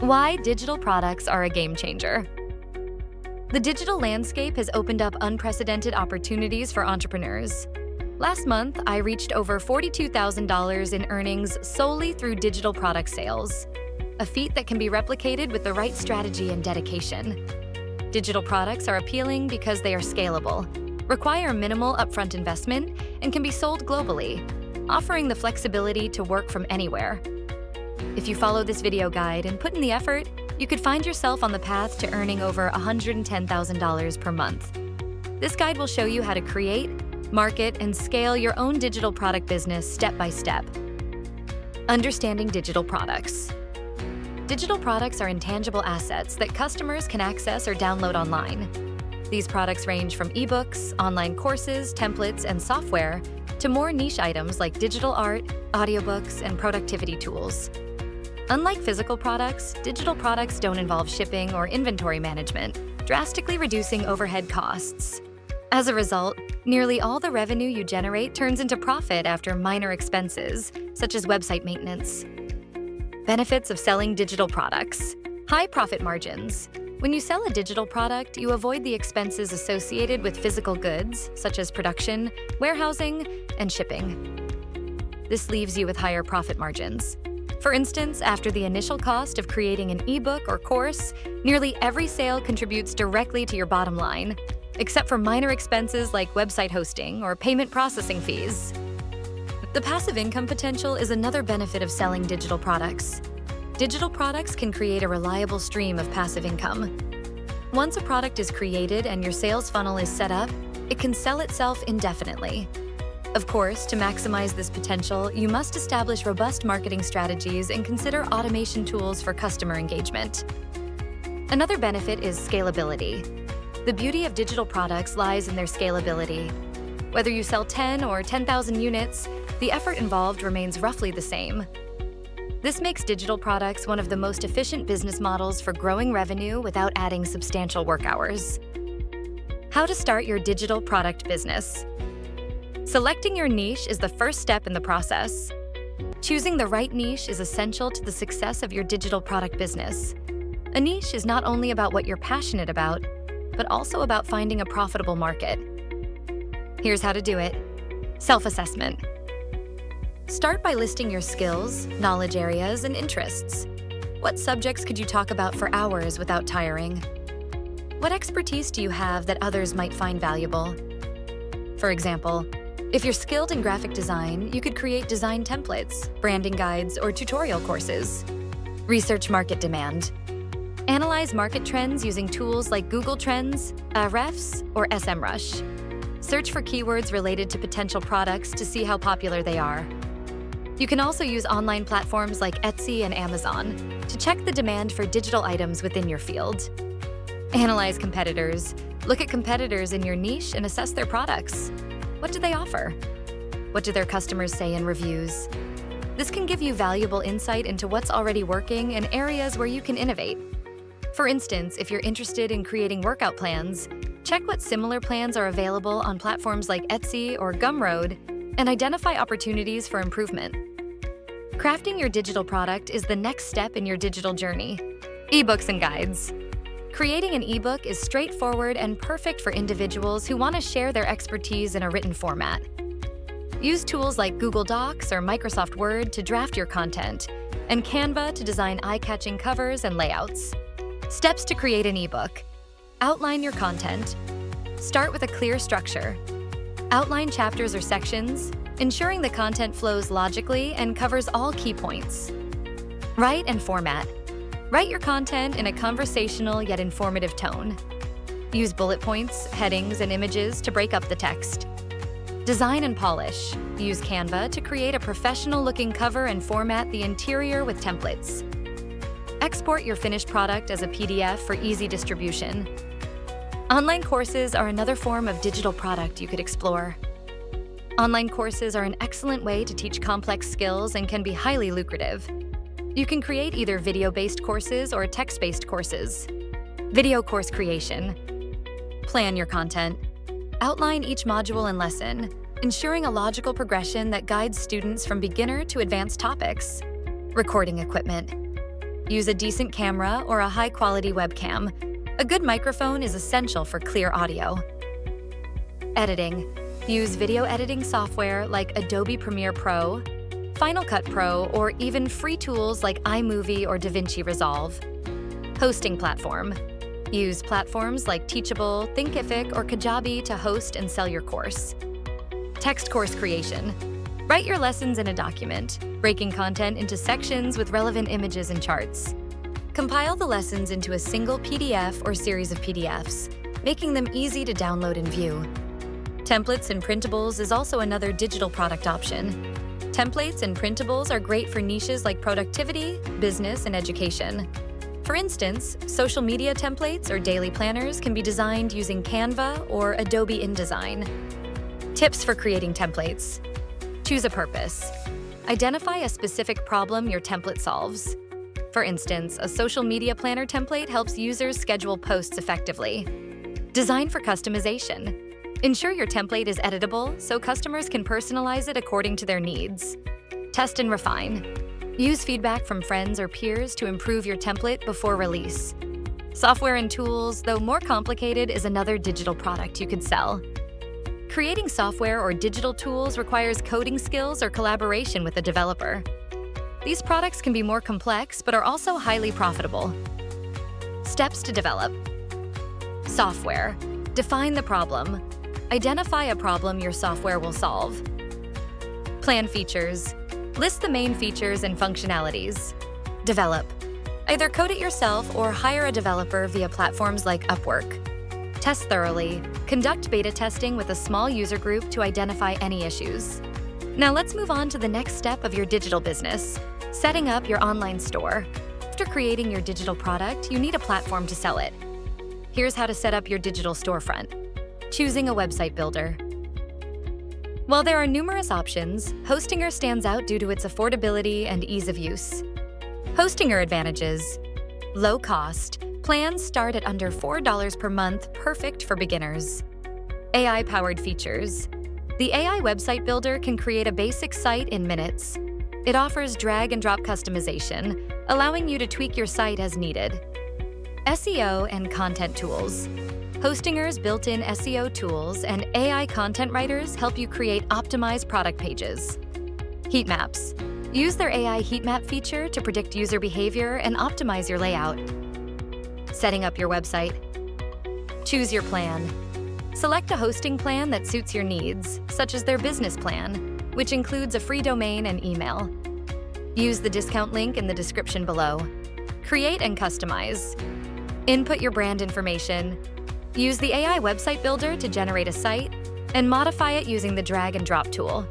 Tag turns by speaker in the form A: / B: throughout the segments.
A: Why digital products are a game changer. The digital landscape has opened up unprecedented opportunities for entrepreneurs. Last month, I reached over $42,000 in earnings solely through digital product sales, a feat that can be replicated with the right strategy and dedication. Digital products are appealing because they are scalable, require minimal upfront investment, and can be sold globally, offering the flexibility to work from anywhere. If you follow this video guide and put in the effort, you could find yourself on the path to earning over $110,000 per month. This guide will show you how to create, market, and scale your own digital product business step by step. Understanding digital products. Digital products are intangible assets that customers can access or download online. These products range from eBooks, online courses, templates, and software to more niche items like digital art, audiobooks, and productivity tools. Unlike physical products, digital products don't involve shipping or inventory management, drastically reducing overhead costs. As a result, nearly all the revenue you generate turns into profit after minor expenses, such as website maintenance. Benefits of selling digital products. High profit margins. When you sell a digital product, you avoid the expenses associated with physical goods, such as production, warehousing, and shipping. This leaves you with higher profit margins. For instance, after the initial cost of creating an ebook or course, nearly every sale contributes directly to your bottom line, except for minor expenses like website hosting or payment processing fees. The passive income potential is another benefit of selling digital products. Digital products can create a reliable stream of passive income. Once a product is created and your sales funnel is set up, it can sell itself indefinitely. Of course, to maximize this potential, you must establish robust marketing strategies and consider automation tools for customer engagement. Another benefit is scalability. The beauty of digital products lies in their scalability. Whether you sell 10 or 10,000 units, the effort involved remains roughly the same. This makes digital products one of the most efficient business models for growing revenue without adding substantial work hours. How to start your digital product business. Selecting your niche is the first step in the process. Choosing the right niche is essential to the success of your digital product business. A niche is not only about what you're passionate about, but also about finding a profitable market. Here's how to do it. Self-assessment. Start by listing your skills, knowledge areas, and interests. What subjects could you talk about for hours without tiring? What expertise do you have that others might find valuable? For example, if you're skilled in graphic design, you could create design templates, branding guides, or tutorial courses. Research market demand. Analyze market trends using tools like Google Trends, Ahrefs, or SEMrush. Search for keywords related to potential products to see how popular they are. You can also use online platforms like Etsy and Amazon to check the demand for digital items within your field. Analyze competitors. Look at competitors in your niche and assess their products. What do they offer? What do their customers say in reviews? This can give you valuable insight into what's already working and areas where you can innovate. For instance, if you're interested in creating workout plans, check what similar plans are available on platforms like Etsy or Gumroad and identify opportunities for improvement. Crafting your digital product is the next step in your digital journey. Ebooks and guides. Creating an ebook is straightforward and perfect for individuals who want to share their expertise in a written format. Use tools like Google Docs or Microsoft Word to draft your content, and Canva to design eye-catching covers and layouts. Steps to create an ebook. Outline your content. Start with a clear structure. Outline chapters or sections, ensuring the content flows logically and covers all key points. Write and format. Write your content in a conversational yet informative tone. Use bullet points, headings, and images to break up the text. Design and polish. Use Canva to create a professional-looking cover and format the interior with templates. Export your finished product as a PDF for easy distribution. Online courses are another form of digital product you could explore. Online courses are an excellent way to teach complex skills and can be highly lucrative. You can create either video-based courses or text-based courses. Video course creation. Plan your content. Outline each module and lesson, ensuring a logical progression that guides students from beginner to advanced topics. Recording equipment. Use a decent camera or a high-quality webcam. A good microphone is essential for clear audio. Editing. Use video editing software like Adobe Premiere Pro, Final Cut Pro, or even free tools like iMovie or DaVinci Resolve. Hosting platform. Use platforms like Teachable, Thinkific, or Kajabi to host and sell your course. Text course creation. Write your lessons in a document, breaking content into sections with relevant images and charts. Compile the lessons into a single PDF or series of PDFs, making them easy to download and view. Templates and printables is also another digital product option. Templates and printables are great for niches like productivity, business, and education. For instance, social media templates or daily planners can be designed using Canva or Adobe InDesign. Tips for creating templates. Choose a purpose. Identify a specific problem your template solves. For instance, a social media planner template helps users schedule posts effectively. Design for customization. Ensure your template is editable so customers can personalize it according to their needs. Test and refine. Use feedback from friends or peers to improve your template before release. Software and tools, though more complicated, is another digital product you could sell. Creating software or digital tools requires coding skills or collaboration with a developer. These products can be more complex but are also highly profitable. Steps to develop. Software. Define the problem. Identify a problem your software will solve. Plan features. List the main features and functionalities. Develop. Either code it yourself or hire a developer via platforms like Upwork. Test thoroughly. Conduct beta testing with a small user group to identify any issues. Now let's move on to the next step of your digital business, setting up your online store. After creating your digital product, you need a platform to sell it. Here's how to set up your digital storefront. Choosing a website builder. While there are numerous options, Hostinger stands out due to its affordability and ease of use. Hostinger advantages. Low cost. Plans start at under $4 per month, perfect for beginners. AI-powered features. The AI website builder can create a basic site in minutes. It offers drag-and-drop customization, allowing you to tweak your site as needed. SEO and content tools. Hostinger's built-in SEO tools and AI content writers help you create optimized product pages. Heat maps. Use their AI heat map feature to predict user behavior and optimize your layout. Setting up your website. Choose your plan. Select a hosting plan that suits your needs, such as their business plan, which includes a free domain and email. Use the discount link in the description below. Create and customize. Input your brand information. Use the AI website builder to generate a site and modify it using the drag and drop tool.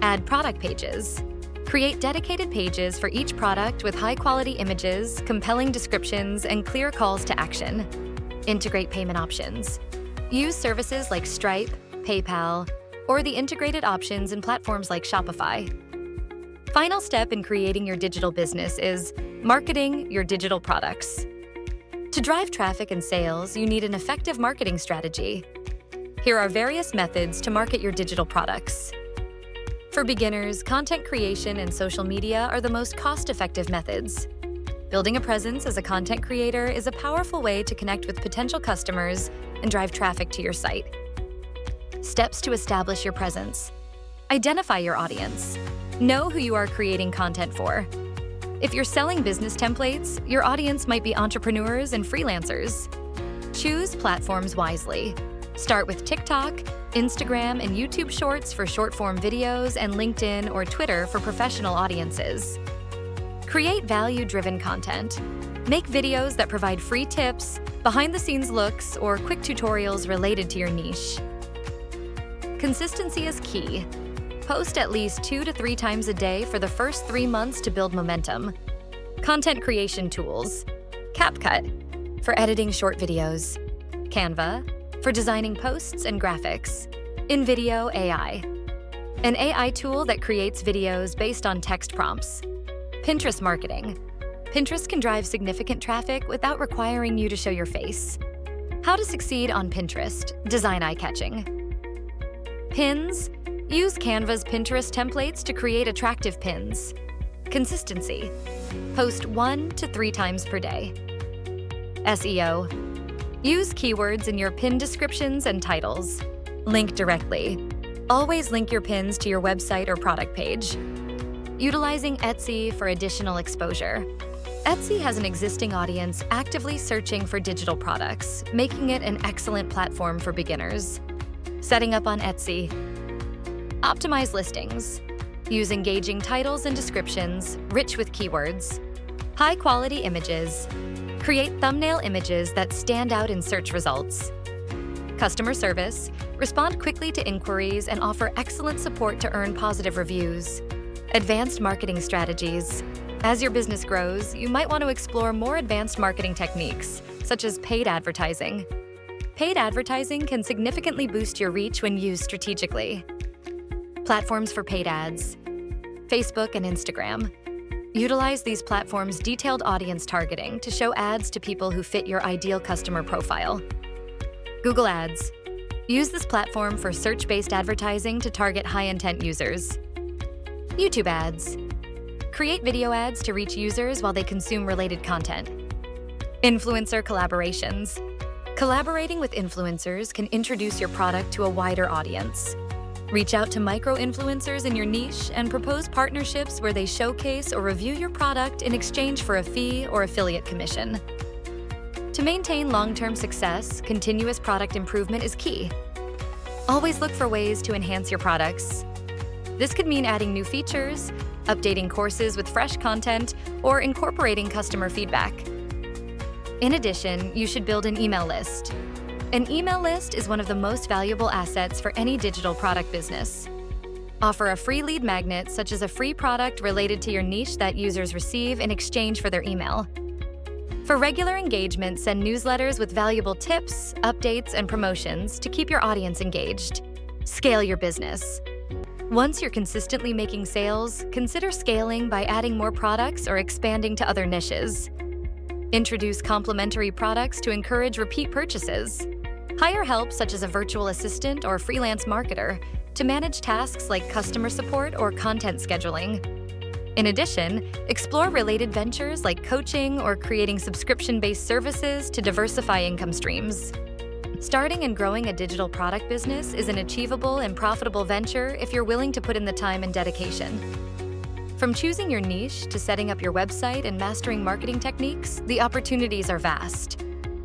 A: Add product pages. Create dedicated pages for each product with high-quality images, compelling descriptions, and clear calls to action. Integrate payment options. Use services like Stripe, PayPal, or the integrated options in platforms like Shopify. Final step in creating your digital business is marketing your digital products. To drive traffic and sales, you need an effective marketing strategy. Here are various methods to market your digital products. For beginners, content creation and social media are the most cost-effective methods. Building a presence as a content creator is a powerful way to connect with potential customers and drive traffic to your site. Steps to establish your presence. Identify your audience. Know who you are creating content for. If you're selling business templates, your audience might be entrepreneurs and freelancers. Choose platforms wisely. Start with TikTok, Instagram, and YouTube Shorts for short-form videos, and LinkedIn or Twitter for professional audiences. Create value-driven content. Make videos that provide free tips, behind-the-scenes looks, or quick tutorials related to your niche. Consistency is key. Post at least 2 to 3 times a day for the first 3 months to build momentum. Content creation tools. CapCut for editing short videos. Canva for designing posts and graphics. InVideo AI, an AI tool that creates videos based on text prompts. Pinterest marketing. Pinterest can drive significant traffic without requiring you to show your face. How to succeed on Pinterest. Design eye-catching. Pins. Use Canva's Pinterest templates to create attractive pins. Consistency. Post 1 to 3 times per day. SEO. Use keywords in your pin descriptions and titles. Link directly. Always link your pins to your website or product page. Utilizing Etsy for additional exposure. Etsy has an existing audience actively searching for digital products, making it an excellent platform for beginners. Setting up on Etsy. Optimize listings. Use engaging titles and descriptions, rich with keywords. High-quality images. Create thumbnail images that stand out in search results. Customer service. Respond quickly to inquiries and offer excellent support to earn positive reviews. Advanced marketing strategies. As your business grows, you might want to explore more advanced marketing techniques, such as paid advertising. Paid advertising can significantly boost your reach when used strategically. Platforms for paid ads. Facebook and Instagram. Utilize these platforms' detailed audience targeting to show ads to people who fit your ideal customer profile. Google Ads. Use this platform for search-based advertising to target high-intent users. YouTube ads. Create video ads to reach users while they consume related content. Influencer collaborations. Collaborating with influencers can introduce your product to a wider audience. Reach out to micro-influencers in your niche and propose partnerships where they showcase or review your product in exchange for a fee or affiliate commission. To maintain long-term success, continuous product improvement is key. Always look for ways to enhance your products. This could mean adding new features, updating courses with fresh content, or incorporating customer feedback. In addition, you should build an email list. An email list is one of the most valuable assets for any digital product business. Offer a free lead magnet, such as a free product related to your niche that users receive in exchange for their email. For regular engagement, send newsletters with valuable tips, updates, and promotions to keep your audience engaged. Scale your business. Once you're consistently making sales, consider scaling by adding more products or expanding to other niches. Introduce complementary products to encourage repeat purchases. Hire help such as a virtual assistant or freelance marketer to manage tasks like customer support or content scheduling. In addition, explore related ventures like coaching or creating subscription-based services to diversify income streams. Starting and growing a digital product business is an achievable and profitable venture if you're willing to put in the time and dedication. From choosing your niche to setting up your website and mastering marketing techniques, the opportunities are vast.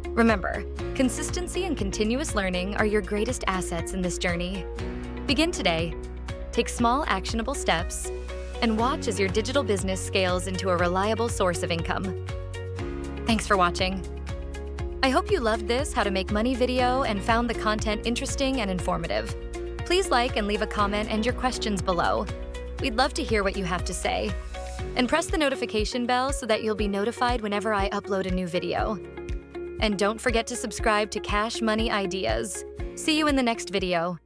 A: Remember, consistency and continuous learning are your greatest assets in this journey. Begin today. Take small, actionable steps, and watch as your digital business scales into a reliable source of income. Thanks for watching. I hope you loved this How to Make Money video and found the content interesting and informative. Please like and leave a comment and your questions below. We'd love to hear what you have to say. And press the notification bell so that you'll be notified whenever I upload a new video. And don't forget to subscribe to Cash Money Ideas. See you in the next video.